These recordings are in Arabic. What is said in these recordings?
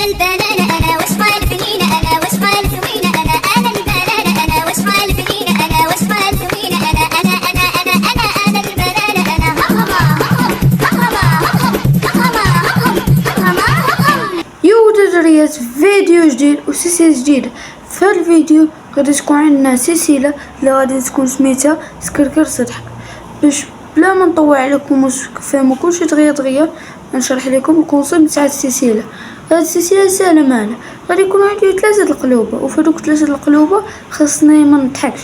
البنانة أنا واشغال فنينة أنا واشغال سوينة أنا البنانة أنا واشغال فنينة أنا واشغال سوينة أنا البنانة أنا يوجد دريات فيديو جديد وسلسلة جديدة. في هذا الفيديو غادي تكون عندنا سلسلة اللي غادي تكون سميتها سكركر صدحك. باش بلا ما نطول عليكم وتفهموا كلشي دغيا نشرح لكم الكونسيبت تاع السلسلة. هاد السلسلة ساهلة معنا، غادي يكون عندي 3 القلوبة، وفي هادوك 3 القلوبة خاصني ما نضحكش.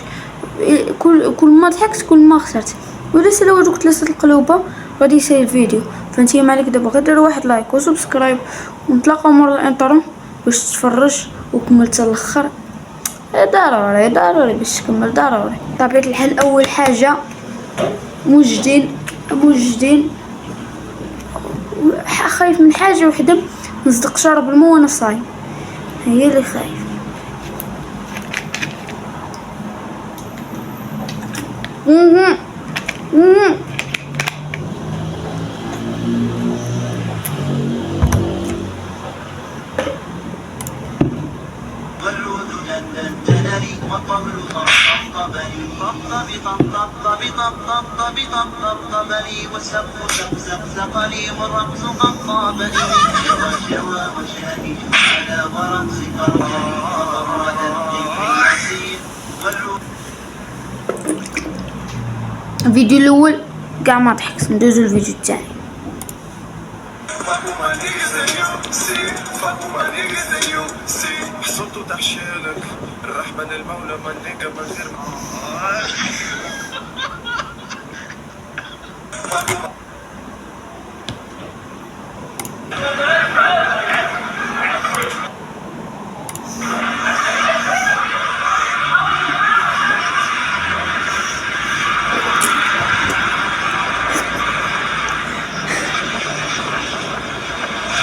كل ما ضحكت كل ما خسرت. ولا سالاو هادوك 3 القلوبة غادي يسالي الفيديو. فانتي ما عليك دابا غير دير واحد لايك وسبسكرايب، ونتلاقاو مور الانترو باش تتفرج وكمل حتى الاخر. ضروري باش تكمل ضروري. بطبيعة الحال اول حاجة موجدين خايف من حاجة وحدة، نصدق شرب الماء وانا صايم، هي اللي خايف. والسقف زقزقني والرقص قطابني والجوى وشاني على ورقص الفيديو الاول كاع ما ضحكت، ندوزو الفيديو الثاني. حصلتو تحشيلك الرحمن المولى منيقة من غير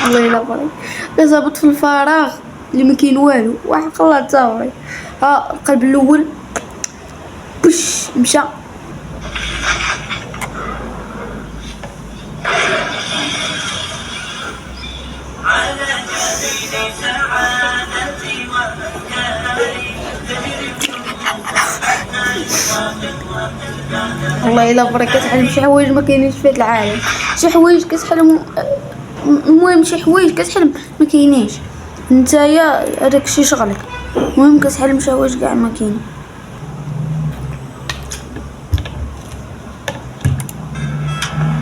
الله يلا بارك. كزابط في الفراغ اللي ما كاين والو، واحد قلع تصاوري. ها القلب الاول بش مشى. الله يلا بارك. كتحلم شي حوايج ما كاينينش في هذا العالم، شي حوايج كتحلم، المهم شي حوايج كتحلم ما كاينينش، نتايا هذاك الشيء شغلك. المهم كتحلم شي حوايج كاع ما كاين.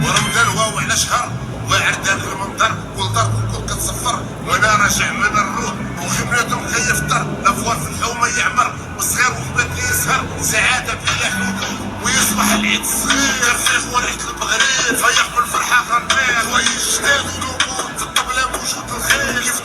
ورمضان واو على شهر واعر داك المنظر كل ضرب كل كتصفر وانا راجع من الروح وخبرته مكيف الدار لافوار في الحومه يعمر والصغير وخبات لي يسهر سعاده بلا حدود ويصبح العيد الصغير ترفيق وريحه المغرب فيق بالفرحه غنبير كويس جداد ونقود في الطبله موجود الخير كيف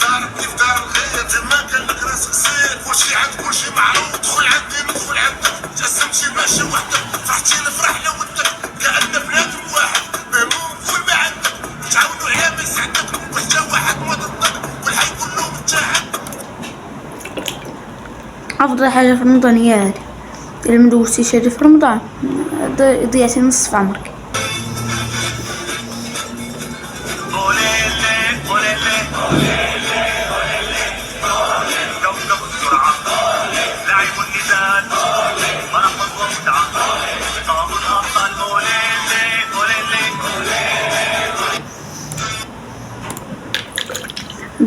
دار الغير تما كان لك راس قصير كلشي عند كلشي معروف دخل عندي ندخل عندك تقسمتي ماشي وحدك فرحتي نفرح لو ودك كأن بنادم واحد مهموم كل ما عندك تعاونوا على ما يسعدك وحده واحد ما ضدك والحي كله متاعك. افضل حاجه في رمضان هي هادي، الا مدوزتيش هادي في رمضان ضيعتي نصف عمرك.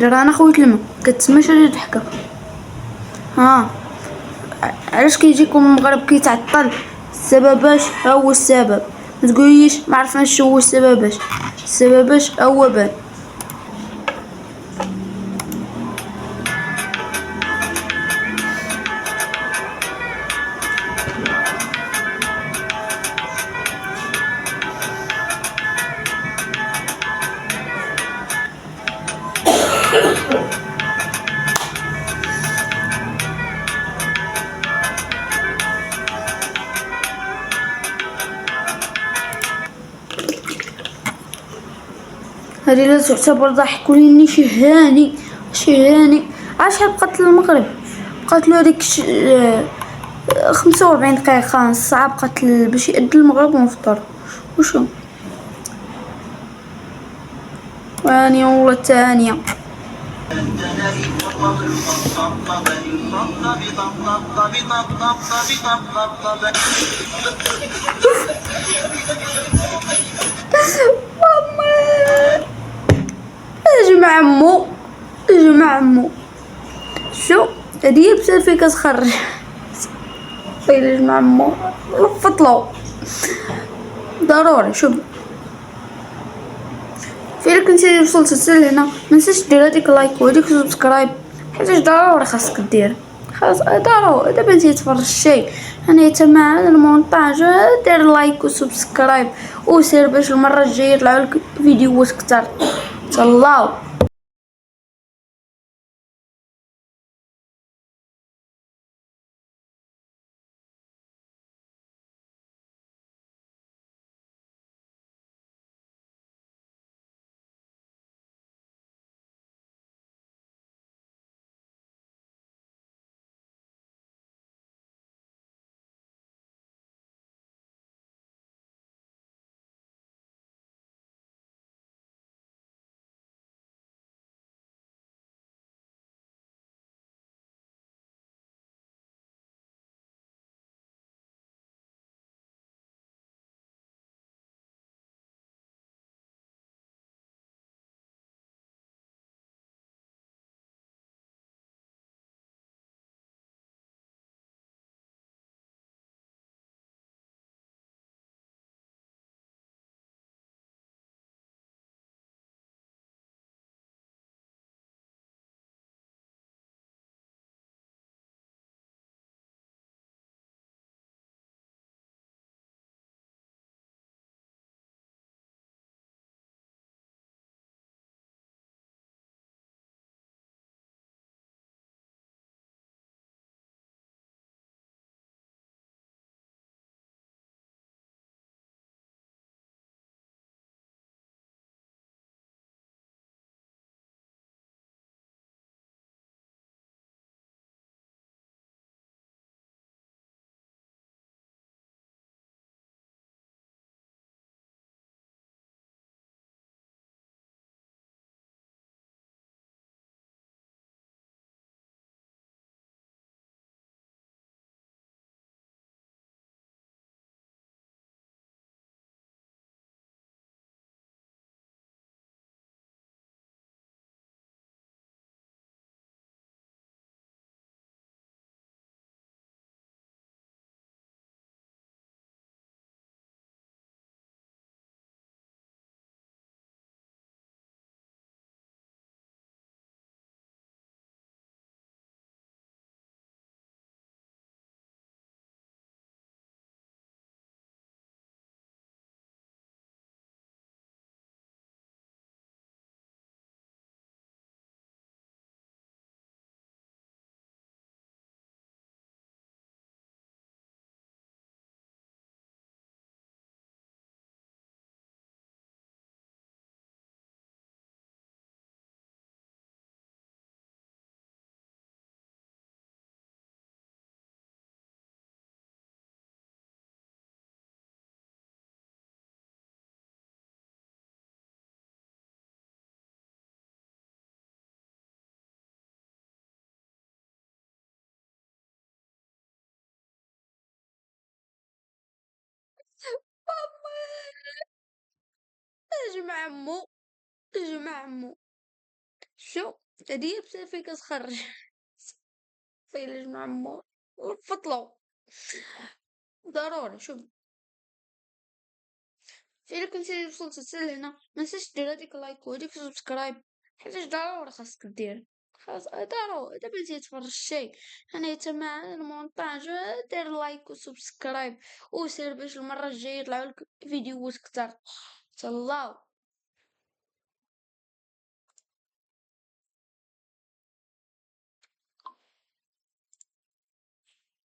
رانا خويت لما كتسمى شي ضحكه. ها علاش كيجيكم المغرب كيتعطل؟ السبباش هو السبب، ما تقوليش ما عرفناش شو هو السبباش هو بان. هذه لا تعتبر ضحك ولاني شهاني. عشان بقات المغرب بقات له هذيك 45 دقيقة نص ساعة بقات باش يأذن المغرب ونفطر. وشو ثانية ولا الثانية اجمع عمو، اجمع عمو. شو هادي بسالفة كتخرج. فايلة جمع عمو فطلو ضروري. شوف فإلا كنتي وصلت حتى لهنا منساش دير هاديك لايك وهاديك سبسكرايب، حيتاش ضروري خاصك دير. خلاص ضروري دابا انتي تفرجتي انا تما المونطاج، دير لايك وسبسكرايب وسير باش المره الجايه يطلعوا لك فيديوهات كتر. تهلاو. اجمع عمو، اجمع عمو. شو هادي بسالفة كتخرج. فايلة جمع عمو فطلو ضروري. شوف فإلا كنتي وصلت حتى لهنا منساش دير هاديك لايك وهاديك سبسكرايب، حيتاش ضروري خاصك دير. خلاص ضروري دابا انتي تفرجتي انا تما المونطاج، دير لايك وسبسكرايب وسير باش المره الجايه يطلعوا لك فيديوهات كتر. تهلاو.